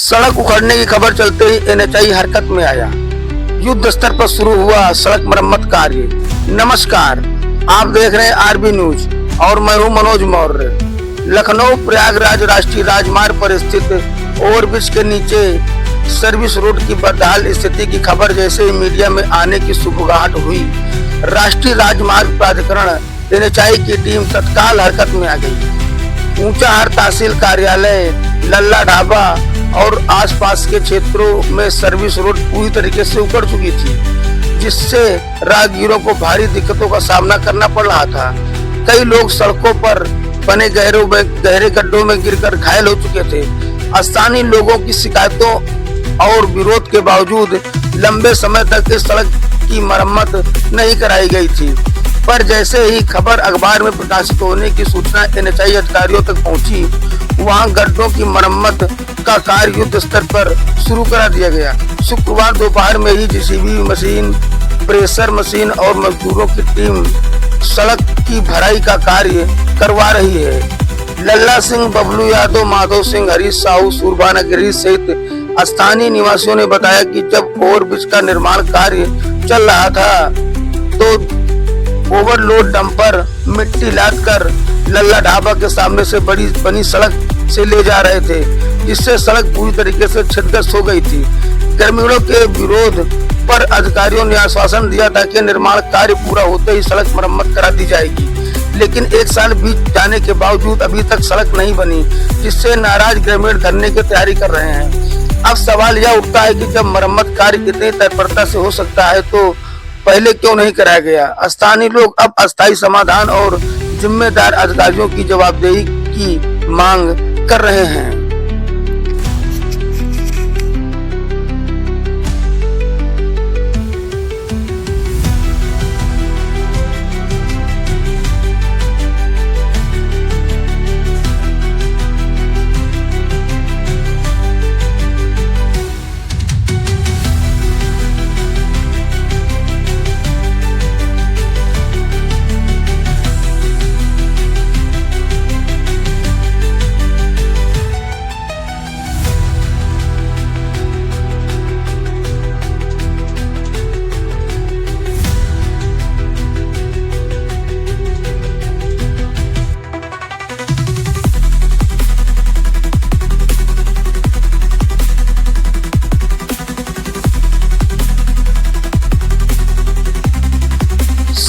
सड़क उखड़ने की खबर चलते ही एनएचआई हरकत में आया। युद्ध स्तर पर शुरू हुआ सड़क मरम्मत कार्य। नमस्कार, आप देख रहे हैं आरबी न्यूज और मैं हूं मनोज मौर्य। लखनऊ प्रयागराज राष्ट्रीय राजमार्ग पर स्थित ओवरब्रिज के नीचे सर्विस रोड की बदहाल स्थिति की खबर जैसे ही मीडिया में आने की सुबुगाहट हुई, राष्ट्रीय राजमार्ग प्राधिकरण एनएचआई की टीम तत्काल हरकत में आ गई। ऊंचाहार तहसील कार्यालय, लल्ला ढाबा और आसपास के क्षेत्रों में सर्विस रोड पूरी तरीके से उखड़ चुकी थी, जिससे राहगीरों को भारी दिक्कतों का सामना करना पड़ रहा था। कई लोग सड़कों पर बने गहरे गड्ढों में गिरकर घायल हो चुके थे। स्थानीय लोगों की शिकायतों और विरोध के बावजूद लंबे समय तक इस सड़क की मरम्मत नहीं कराई गई थी, पर जैसे ही खबर अखबार में प्रकाशित होने की सूचना एनएचआई अधिकारियों तक पहुंची, वहां गड्ढों की मरम्मत का कार्य युद्ध स्तर पर शुरू करा दिया गया। शुक्रवार दोपहर में ही जेसीबी मशीन, प्रेशर मशीन और मजदूरों की टीम सड़क की भराई का कार्य करवा रही है। लल्ला सिंह, बबलू यादव, माधव सिंह, हरीश साहू, सूरबाना गिरी सहित स्थानीय निवासियों ने बताया कि जब ओवरब्रिज का निर्माण कार्य चल रहा था तो ओवरलोड डंपर मिट्टी लादकर लल्ला ढाबा के सामने से बनी सड़क से ले जा रहे थे, जिससे सड़क पूरी तरीके से क्षतिग्रस्त हो गई थी। ग्रामीणों के विरोध पर अधिकारियों ने आश्वासन दिया था कि निर्माण कार्य पूरा होते ही सड़क मरम्मत करा दी जाएगी, लेकिन एक साल बीत जाने के बावजूद अभी तक सड़क नहीं बनी, जिससे नाराज ग्रामीण धरने की तैयारी कर रहे हैं। अब सवाल यह उठता है कि जब मरम्मत कार्य इतनी तत्परता से हो सकता है तो पहले क्यों नहीं कराया गया। स्थानीय लोग अब अस्थायी समाधान और जिम्मेदार अधिकारियों की जवाबदेही की मांग कर रहे हैं।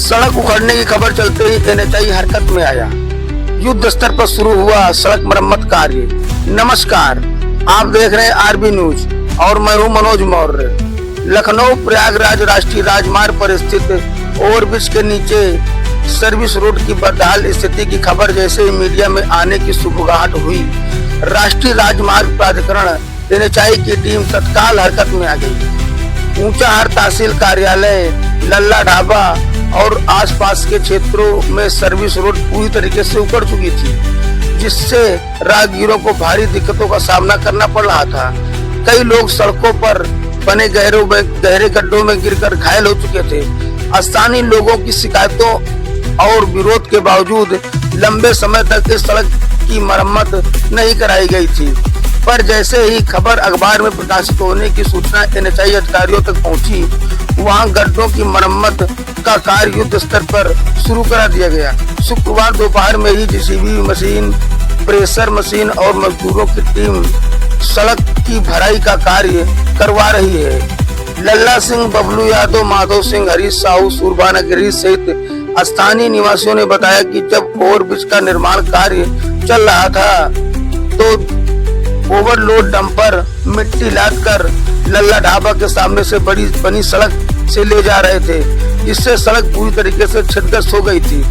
सड़क उखड़ने की खबर चलते ही एनएचआई हरकत में आया। युद्ध स्तर पर शुरू हुआ सड़क मरम्मत कार्य। नमस्कार, आप देख रहे हैं आरबी न्यूज और मैं हूं मनोज मौर्य। लखनऊ प्रयागराज राष्ट्रीय राजमार्ग पर स्थित ओवरब्रिज के नीचे सर्विस रोड की बदहाल स्थिति की खबर जैसे ही मीडिया में आने की सुबुगाहट हुई, राष्ट्रीय राजमार्ग प्राधिकरण एनएचआई की टीम तत्काल हरकत में आ गई। ऊंचाहार तहसील कार्यालय, लल्ला ढाबा और आसपास के क्षेत्रों में सर्विस रोड पूरी तरीके से उखड़ चुकी थी, जिससे राहगीरों को भारी दिक्कतों का सामना करना पड़ रहा था। कई लोग सड़कों पर बने गहरे गड्ढों में गिरकर घायल हो चुके थे। स्थानीय लोगों की शिकायतों और विरोध के बावजूद लंबे समय तक इस सड़क की मरम्मत नहीं कराई गई थी, पर जैसे ही खबर अखबार में प्रकाशित होने की सूचना एनएचआई अधिकारियों तक पहुंची, वहां गड्ढों की मरम्मत का कार्य युद्ध स्तर पर शुरू करा दिया गया। शुक्रवार दोपहर में ही जेसीबी मशीन, प्रेशर मशीन और मजदूरों की टीम सड़क की भराई का कार्य करवा रही है। लल्ला सिंह, बबलू यादव, माधव सिंह, हरीश साहू, सूरबाना गिरी सहित स्थानीय निवासियों ने बताया कि जब ओवरब्रिज का निर्माण कार्य चल रहा था तो ओवरलोड डंपर मिट्टी लादकर लल्ला ढाबा के सामने से बनी सड़क से ले जा रहे थे, जिससे सड़क पूरी तरीके से क्षतिग्रस्त हो गई थी।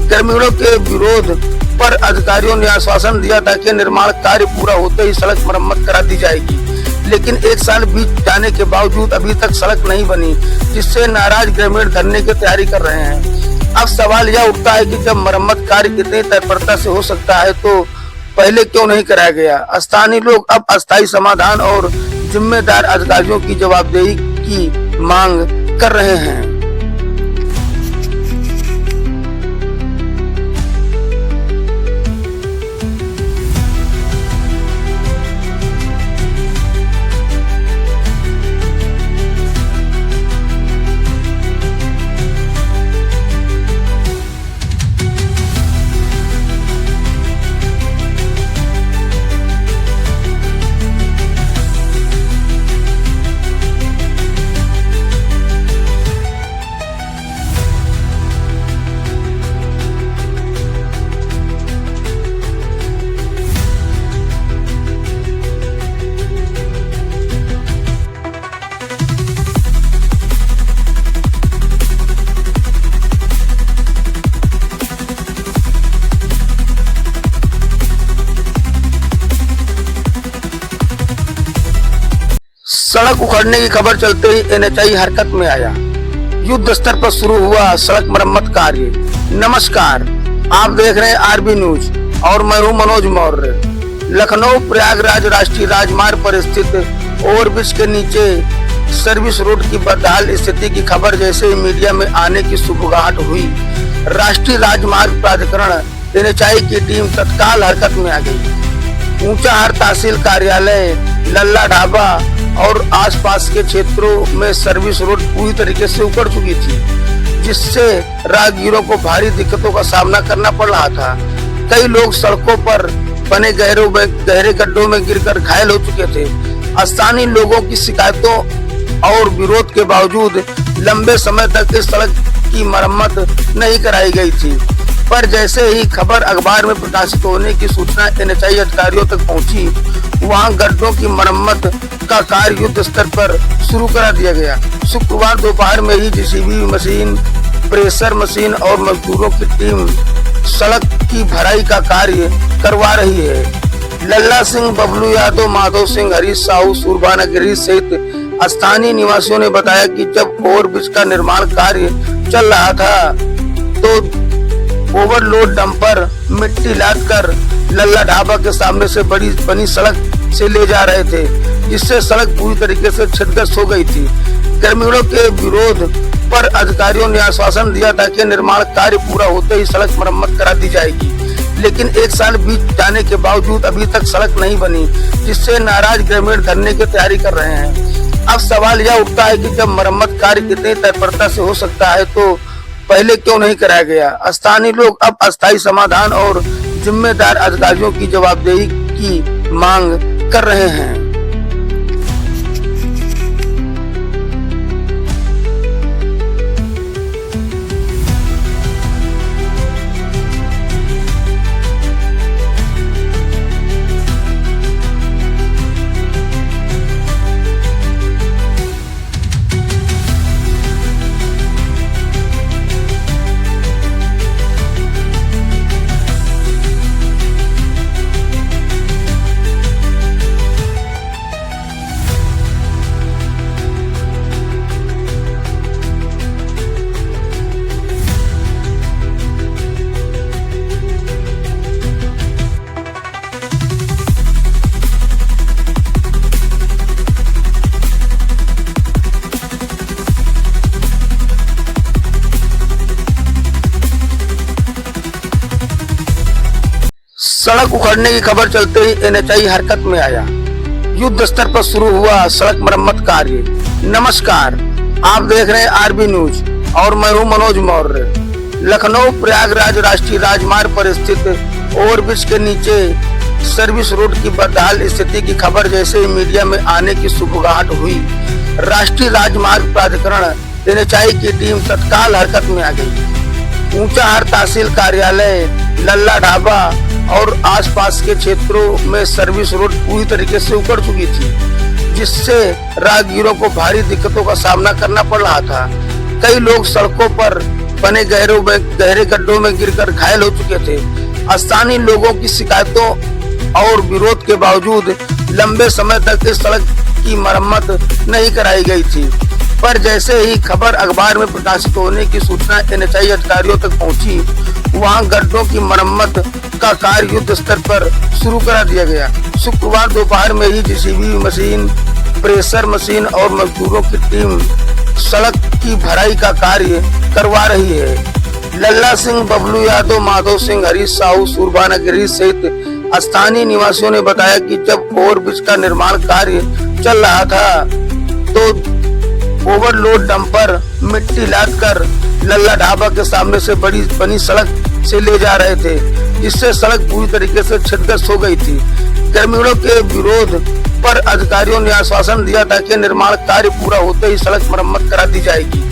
ग्रामीणों के विरोध पर अधिकारियों ने आश्वासन दिया था कि निर्माण कार्य पूरा होते ही सड़क मरम्मत करा दी जाएगी, लेकिन एक साल बीत जाने के बावजूद अभी तक सड़क नहीं बनी, जिससे नाराज ग्रामीण धरने की तैयारी कर रहे हैं। अब सवाल यह उठता है कि जब मरम्मत कार्य इतनी तत्परता से हो सकता है तो पहले क्यों नहीं कराया गया। स्थानीय लोग अब अस्थायी समाधान और जिम्मेदार अधिकारियों की जवाबदेही की मांग कर रहे हैं। सड़क उखड़ने की खबर चलते ही एनएचआई हरकत में आया। युद्ध स्तर पर शुरू हुआ सड़क मरम्मत कार्य। नमस्कार, आप देख रहे हैं आरबी न्यूज और मैं हूं मनोज मौर्य। लखनऊ प्रयागराज राष्ट्रीय राजमार्ग पर स्थित ओवरब्रिज के नीचे सर्विस रोड की बदहाल स्थिति की खबर जैसे ही मीडिया में आने की सुबुगाहट हुई, राष्ट्रीय राजमार्ग प्राधिकरण एनएचआई की टीम तत्काल हरकत में आ गई। ऊंचाहार तहसील कार्यालय, लल्ला ढाबा और आसपास के क्षेत्रों में सर्विस रोड पूरी तरीके से उखड़ चुकी थी, जिससे राहगीरों को भारी दिक्कतों का सामना करना पड़ रहा था। कई लोग सड़कों पर बने गहरे गड्ढों में गिरकर घायल हो चुके थे। स्थानीय लोगों की शिकायतों और विरोध के बावजूद लंबे समय तक इस सड़क की मरम्मत नहीं कराई गई थी, पर जैसे ही खबर अखबार में प्रकाशित होने की सूचना एनएचआई अधिकारियों तक पहुंची, वहां गड्ढों की मरम्मत का कार्य युद्ध स्तर पर शुरू करा दिया गया। शुक्रवार दोपहर में ही जेसीबी मशीन, प्रेशर मशीन और मजदूरों की टीम सड़क की भराई का कार्य करवा रही है। लल्ला सिंह, बबलू यादव, माधव सिंह, हरीश साहू, सुरभाना गिरी सहित स्थानीय निवासियों ने बताया कि जब ओवरब्रिज का निर्माण कार्य चल रहा था तो ओवरलोड डंपर मिट्टी लादकर लल्ला ढाबा के सामने से बनी सड़क से ले जा रहे थे, जिससे सड़क पूरी तरीके से क्षतिग्रस्त हो गई थी। ग्रामीणों के विरोध पर अधिकारियों ने आश्वासन दिया था कि निर्माण कार्य पूरा होते ही सड़क मरम्मत करा दी जाएगी, लेकिन एक साल बीत जाने के बावजूद अभी तक सड़क नहीं बनी, जिससे नाराज ग्रामीण धरने की तैयारी कर रहे हैं। अब सवाल यह उठता है कि जब मरम्मत कार्य इतनी तत्परता से हो सकता है तो पहले क्यों नहीं कराया गया। स्थानीय लोग अब अस्थायी समाधान और जिम्मेदार अधिकारियों की जवाबदेही की मांग कर रहे हैं। सड़क उखड़ने की खबर चलते ही एनएचआई हरकत में आया। युद्ध स्तर पर शुरू हुआ सड़क मरम्मत कार्य। नमस्कार, आप देख रहे हैं आरबी न्यूज और मैं हूं मनोज मौर्य। लखनऊ प्रयागराज राष्ट्रीय राजमार्ग पर स्थित ओवरब्रिज के नीचे सर्विस रोड की बदहाल स्थिति की खबर जैसे ही मीडिया में आने की सुबुगाहट हुई, राष्ट्रीय राजमार्ग प्राधिकरण एनएचआई की टीम तत्काल हरकत में आ गई। ऊंचाहार तहसील कार्यालय, लल्ला ढाबा और आसपास के क्षेत्रों में सर्विस रोड पूरी तरीके से उखड़ चुकी थी, जिससे राहगीरों को भारी दिक्कतों का सामना करना पड़ रहा था। कई लोग सड़कों पर बने गहरे गड्ढों में गिरकर घायल हो चुके थे। स्थानीय लोगों की शिकायतों और विरोध के बावजूद लंबे समय तक इस सड़क की मरम्मत नहीं कराई गई थी, पर जैसे ही खबर अखबार में प्रकाशित होने की सूचना एनएचआई अधिकारियों तक पहुंची, वहां गड्ढों की मरम्मत का कार्य युद्ध स्तर पर शुरू करा दिया गया। शुक्रवार दोपहर में ही जेसीबी मशीन, प्रेशर मशीन और मजदूरों की टीम सड़क की भराई का कार्य करवा रही है। लल्ला सिंह, बबलू यादव, माधव सिंह, हरीश साहू, सुरभाना गिरी सहित स्थानीय निवासियों ने बताया कि जब ओवरब्रिज का निर्माण कार्य चल रहा था तो ओवरलोड डंपर मिट्टी लादकर लल्ला ढाबा के सामने से बनी सड़क से ले जा रहे थे, जिससे सड़क पूरी तरीके से क्षतिग्रस्त हो गई थी। ग्रामीणों के विरोध पर अधिकारियों ने आश्वासन दिया था कि निर्माण कार्य पूरा होते ही सड़क मरम्मत करा दी जाएगी,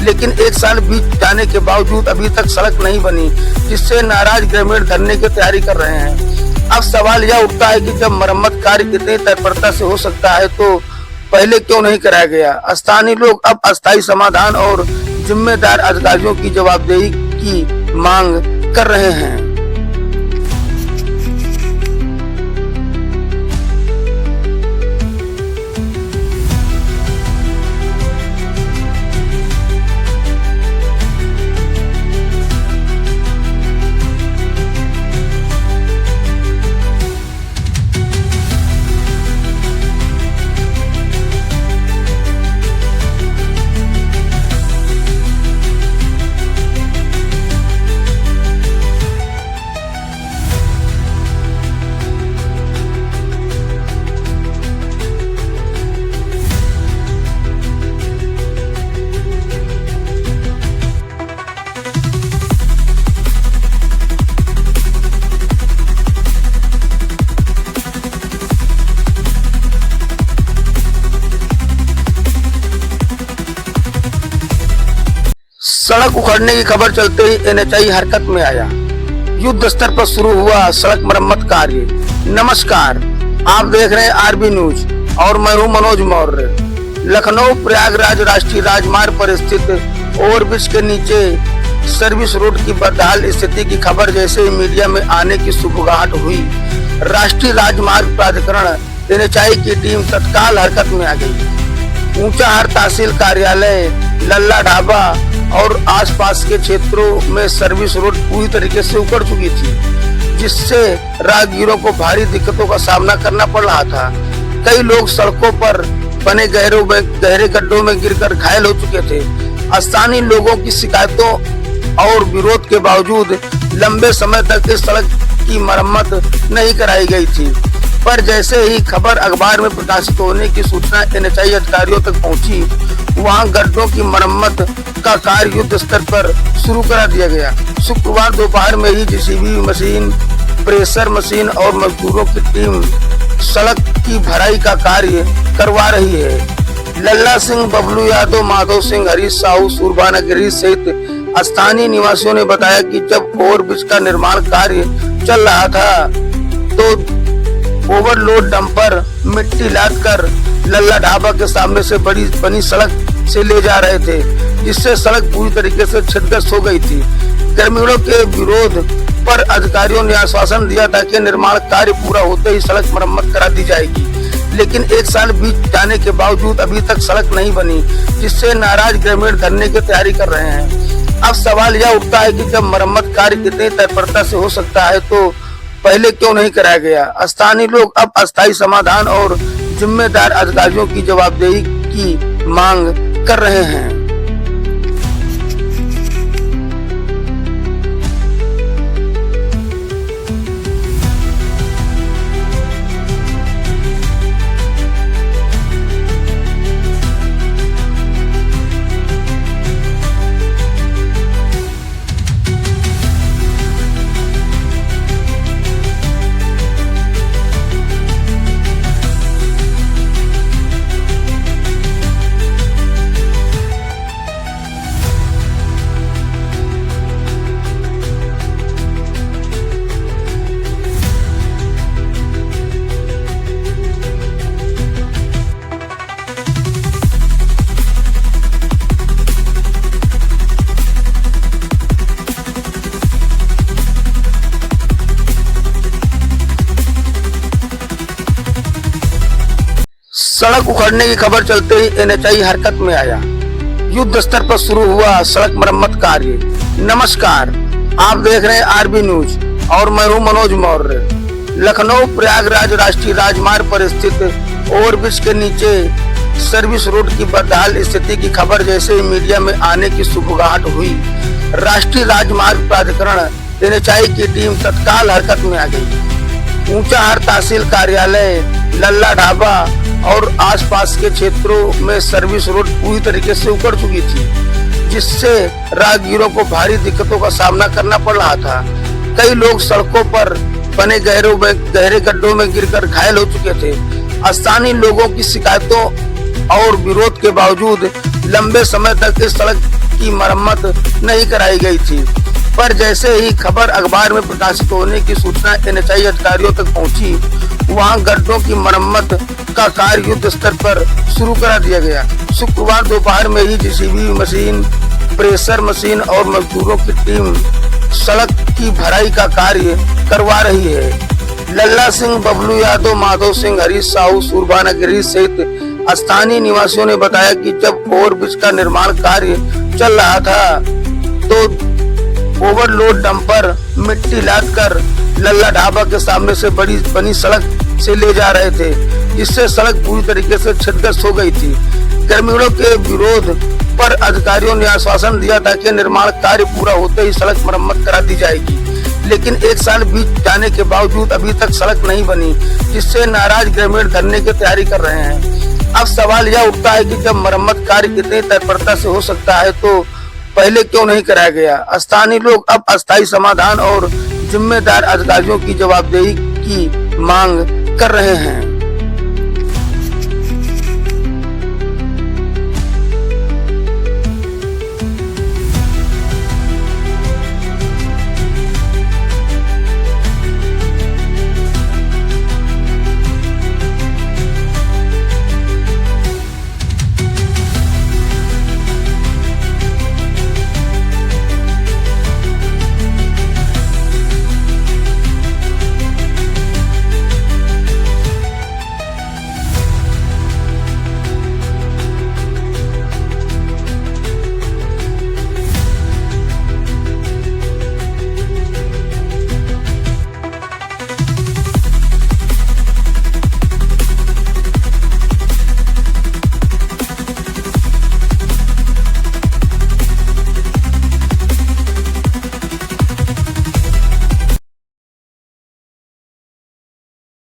लेकिन एक साल बीत जाने के बावजूद अभी तक सड़क नहीं बनी, जिससे नाराज ग्रामीण धरने की तैयारी कर रहे हैं। अब सवाल यह उठता है कि जब मरम्मत कार्य इतनी तत्परता से हो सकता है तो पहले क्यों नहीं कराया गया। स्थानीय लोग अब अस्थायी समाधान और जिम्मेदार अधिकारियों की जवाबदेही की मांग कर रहे हैं। सड़क उखड़ने की खबर चलते ही एनएचआई हरकत में आया। युद्ध स्तर पर शुरू हुआ सड़क मरम्मत कार्य। नमस्कार, आप देख रहे हैं आरबी न्यूज और मैं हूं मनोज मौर्य। लखनऊ प्रयागराज राष्ट्रीय राजमार्ग पर स्थित ओवरब्रिज के नीचे सर्विस रोड की बदहाल स्थिति की खबर जैसे ही मीडिया में आने की सुबुगाहट हुई, राष्ट्रीय राजमार्ग प्राधिकरण एनएचआई की टीम तत्काल हरकत में आ गई। ऊंचाहार तहसील कार्यालय, लल्ला ढाबा और आसपास के क्षेत्रों में सर्विस रोड पूरी तरीके से उखड़ चुकी थी, जिससे राहगीरों को भारी दिक्कतों का सामना करना पड़ रहा था। कई लोग सड़कों पर बने गहरे गड्ढों में गिरकर घायल हो चुके थे। स्थानीय लोगों की शिकायतों और विरोध के बावजूद लंबे समय तक इस सड़क की मरम्मत नहीं कराई गई थी, पर जैसे ही खबर अखबार में प्रकाशित होने की सूचना एनएचआई अधिकारियों तक पहुंची, वहां गड्ढों की मरम्मत का कार्य युद्ध स्तर पर शुरू करा दिया गया। शुक्रवार दोपहर में ही जेसीबी मशीन, प्रेशर मशीन और मजदूरों की टीम सड़क की भराई का कार्य करवा रही है। लल्ला सिंह, बबलू यादव, माधव सिंह, हरीश साहू, सूरभाना गिरी सहित स्थानीय निवासियों ने बताया कि जब ओवरब्रिज का निर्माण कार्य चल रहा था तो ओवरलोड डंपर मिट्टी लादकर लल्ला ढाबा के सामने से बनी सड़क से ले जा रहे थे, जिससे सड़क पूरी तरीके से क्षतिग्रस्त हो गई थी। ग्रामीणों के विरोध पर अधिकारियों ने आश्वासन दिया था कि निर्माण कार्य पूरा होते ही सड़क मरम्मत करा दी जाएगी, लेकिन एक साल बीत जाने के बावजूद अभी तक सड़क नहीं बनी, जिससे नाराज ग्रामीण धरने की तैयारी कर रहे हैं। अब सवाल यह उठता है कि जब मरम्मत कार्य इतनी तत्परता से हो सकता है तो पहले क्यों नहीं कराया गया। स्थानीय लोग अब अस्थायी समाधान और जिम्मेदार अधिकारियों की जवाबदेही की मांग कर रहे हैं। सड़क उखड़ने की खबर चलते ही एनएचआई हरकत में आया। युद्ध स्तर पर शुरू हुआ सड़क मरम्मत कार्य। नमस्कार, आप देख रहे हैं आरबी न्यूज और मैं हूं मनोज मौर्य। लखनऊ प्रयागराज राष्ट्रीय राजमार्ग पर स्थित ओवरब्रिज के नीचे सर्विस रोड की बदहाल स्थिति की खबर जैसे ही मीडिया में आने की सुबुगाहट हुई, राष्ट्रीय राजमार्ग प्राधिकरण एनएचआई की टीम तत्काल हरकत में आ गई। ऊंचाहार तहसील कार्यालय, लल्ला ढाबा और आसपास के क्षेत्रों में सर्विस रोड पूरी तरीके से उखड़ चुकी थी, जिससे राहगीरों को भारी दिक्कतों का सामना करना पड़ रहा था। कई लोग सड़कों पर बने गहरे गड्ढों में गिरकर घायल हो चुके थे। स्थानीय लोगों की शिकायतों और विरोध के बावजूद लंबे समय तक इस सड़क की मरम्मत नहीं कराई गई थी, पर जैसे ही खबर अखबार में प्रकाशित होने की सूचना एनएचआई अधिकारियों तक पहुंची, वहां गड्ढों की मरम्मत का कार्य युद्ध स्तर पर शुरू करा दिया गया। शुक्रवार दोपहर में ही जेसीबी मशीन, प्रेशर मशीन और मजदूरों की टीम सड़क की भराई का कार्य करवा रही है। लल्ला सिंह, बबलू यादव, माधव सिंह, हरीश साहू, सूरभाना गिरी सहित स्थानीय निवासियों ने बताया कि जब ओवरब्रिज का निर्माण कार्य चल रहा था तो ओवरलोड डंपर मिट्टी लादकर लल्ला ढाबा के सामने से बनी सड़क से ले जा रहे थे, जिससे सड़क पूरी तरीके से क्षतिग्रस्त हो गई थी। ग्रामीणों के विरोध पर अधिकारियों ने आश्वासन दिया था कि निर्माण कार्य पूरा होते ही सड़क मरम्मत करा दी जाएगी, लेकिन एक साल बीत जाने के बावजूद अभी तक सड़क नहीं बनी, जिससे नाराज ग्रामीण धरने की तैयारी कर रहे हैं। अब सवाल यह उठता है कि जब मरम्मत कार्य इतनी तत्परता से हो सकता है तो पहले क्यों नहीं कराया गया। स्थानीय लोग अब अस्थायी समाधान और जिम्मेदार अधिकारियों की जवाबदेही की मांग कर रहे हैं।